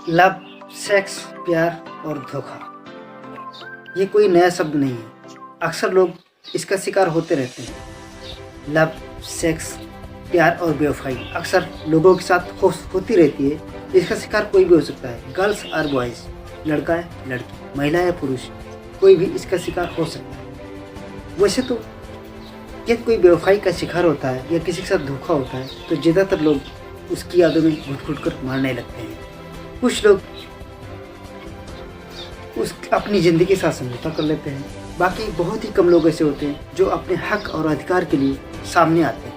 Love, sex, प्यार और धोखा, ये कोई नया शब्द नहीं है। अक्सर लोग इसका शिकार होते रहते हैं। लव, सेक्स, प्यार और बेवफाई अक्सर लोगों के साथ होती रहती है। इसका शिकार कोई भी हो सकता है, गर्ल्स और बॉयज़, लड़का है लड़की, महिला या पुरुष, कोई भी इसका शिकार हो सकता है। वैसे तो जब कोई बेवफाई का शिकार होता है या किसी के साथ धोखा होता है तो ज़्यादातर लोग उसकी यादों में घुट-घुट कर मरने लगते हैं। कुछ लोग अपनी ज़िंदगी के साथ समझौता कर लेते हैं। बाकी बहुत ही कम लोग ऐसे होते हैं जो अपने हक और अधिकार के लिए सामने आते हैं।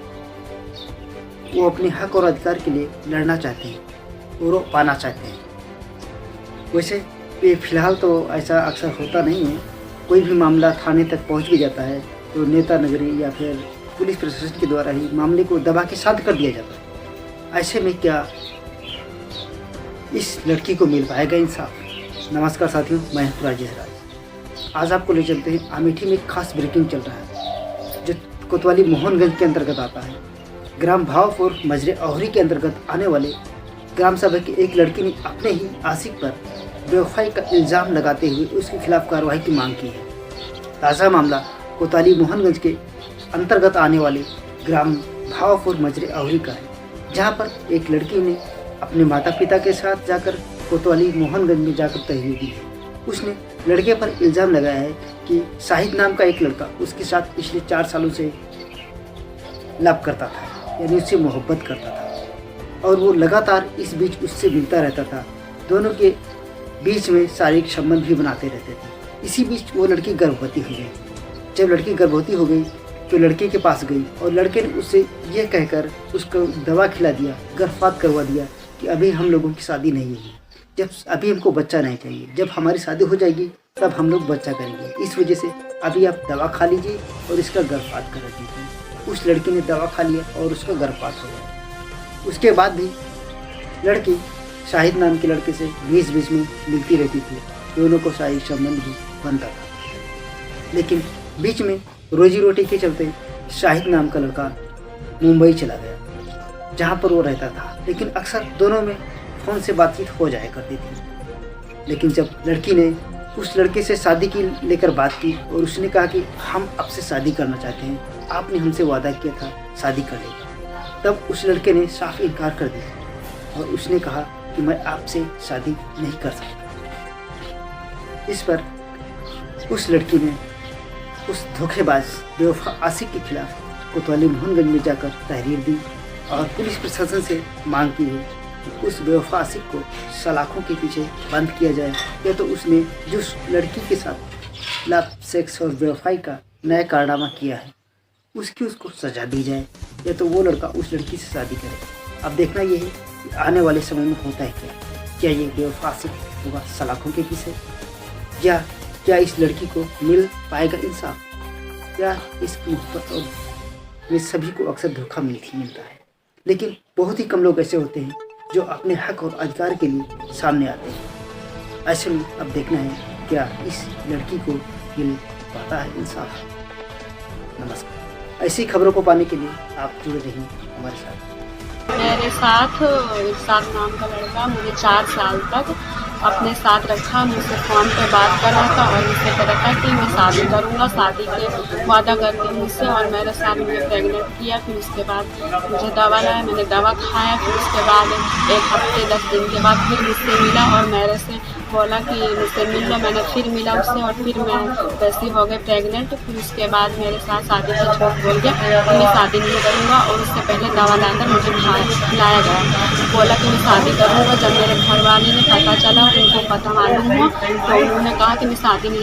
वो अपने हक और अधिकार के लिए लड़ना चाहते हैं और वो पाना चाहते हैं। वैसे फ़िलहाल तो ऐसा अक्सर होता नहीं है। कोई भी मामला थाने तक पहुंच भी जाता है तो नेता नगरी या फिर पुलिस प्रशासन के द्वारा ही मामले को दबा के शांत कर दिया जाता है। ऐसे में क्या इस लड़की को मिल पाएगा इंसाफ? नमस्कार साथियों, मैं हूं राजेश राज। आज आपको ले चलते हैं अमेठी में एक खास ब्रेकिंग चल रहा है जो कोतवाली मोहनगंज के अंतर्गत आता है। ग्राम भावपुर मजरे अहरी के अंतर्गत आने वाले ग्राम सभा की एक लड़की ने अपने ही आशिक पर बेवफाई का इल्ज़ाम लगाते हुए उसके खिलाफ कार्रवाई की मांग की है। ताज़ा मामला कोतवाली मोहनगंज के अंतर्गत आने वाले ग्राम भावपुर मजरे अहरी का है, जहां पर एक लड़की ने अपने माता पिता के साथ जाकर कोतवाली मोहनगंज में जाकर तहरीर दी है। उसने लड़के पर इल्ज़ाम लगाया है कि शाहिद नाम का एक लड़का उसके साथ पिछले 4 सालों से लव करता था, यानी उससे मोहब्बत करता था और वो लगातार इस बीच उससे मिलता रहता था। दोनों के बीच में शारीरिक संबंध भी बनाते रहते थे। इसी बीच वो लड़की गर्भवती हो गई। जब लड़की गर्भवती हो गई तो लड़के के पास गई और लड़के ने उससे यह कहकर उसको दवा खिला दिया, गर्भपात करवा दिया कि अभी हम लोगों की शादी नहीं होगी, जब अभी हमको बच्चा नहीं चाहिए, जब हमारी शादी हो जाएगी तब हम लोग बच्चा करेंगे। इस वजह से अभी आप दवा खा लीजिए और इसका गर्भपात करा दीजिए। उस लड़की ने दवा खा लिया और उसका गर्भपात हो गया। उसके बाद भी लड़की शाहिद नाम के लड़के से बीच बीच में मिलती रहती थी। दोनों को शारीरिक संबंध भी बनता था, लेकिन बीच में रोजी रोटी के चलते शाहिद नाम का लड़का मुंबई चला गया, जहाँ पर वो रहता था। लेकिन अक्सर दोनों में फ़ोन से बातचीत हो जाया करती थी। लेकिन जब लड़की ने उस लड़के से शादी की लेकर बात की और उसने कहा कि हम आपसे शादी करना चाहते हैं, आपने हमसे वादा किया था शादी कर लेंगे, तब उस लड़के ने साफ इनकार कर दिया और उसने कहा कि मैं आपसे शादी नहीं कर सकता। इस पर उस लड़की ने उस धोखेबाज बेवफा आशिक के खिलाफ कोतवाली मोहनगंज में जाकर तहरीर दी और पुलिस प्रशासन से मांग की है कि उस बेवफा आशिक को सलाखों के पीछे बंद किया जाए, या तो उसने जिस लड़की के साथ लव, सेक्स और बेवफाई का नया कारनामा किया है उसको सजा दी जाए, या तो वो लड़का उस लड़की से शादी करे। अब देखना ये है कि आने वाले समय में होता है क्या ये बेवफा आशिक होगा सलाखों के पीछे, या क्या इस लड़की को मिल पाएगा इंसाफ, या इस मोहब्बत और में सभी को अक्सर धोखा मिलता है। लेकिन बहुत ही कम लोग ऐसे होते हैं जो अपने हक और अधिकार के लिए सामने आते हैं। ऐसे में अब देखना है क्या इस लड़की को मिल पाता है इंसाफ। नमस्कार। ऐसी खबरों को पाने के लिए आप जुड़े रहिए हमारे साथ। मेरे साथ इरशाद नाम का लड़का मुझे 4 साल तक अपने साथ रखा, मुझसे फ़ोन पे बात कर रहा था और मुझसे कह रहा था कि मैं शादी करूँगा, शादी के वादा करके मुझसे, और मेरे साथ मुझे प्रेग्नेंट किया। फिर उसके बाद मुझे दवा लाया, मैंने दवा खाया। फिर उसके बाद 1 हफ्ते 10 दिन के बाद फिर मुझसे मिला और मेरे से बोला कि मुझसे मिल लो। मैंने फिर मिला उससे और फिर मैं वैसी हो गई प्रेग्नेंट। फिर उसके बाद मेरे साथ शादी से झूठ बोल गया कि मैं शादी नहीं करूँगा, और उससे पहले दवा लाकर मुझे लाया गया, बोला कि मैं शादी करूँगा। जब मेरे घर वाले ने पता चला, उनको पता मालूम हुआ, तो उन्होंने कहा कि मैं शादी नहीं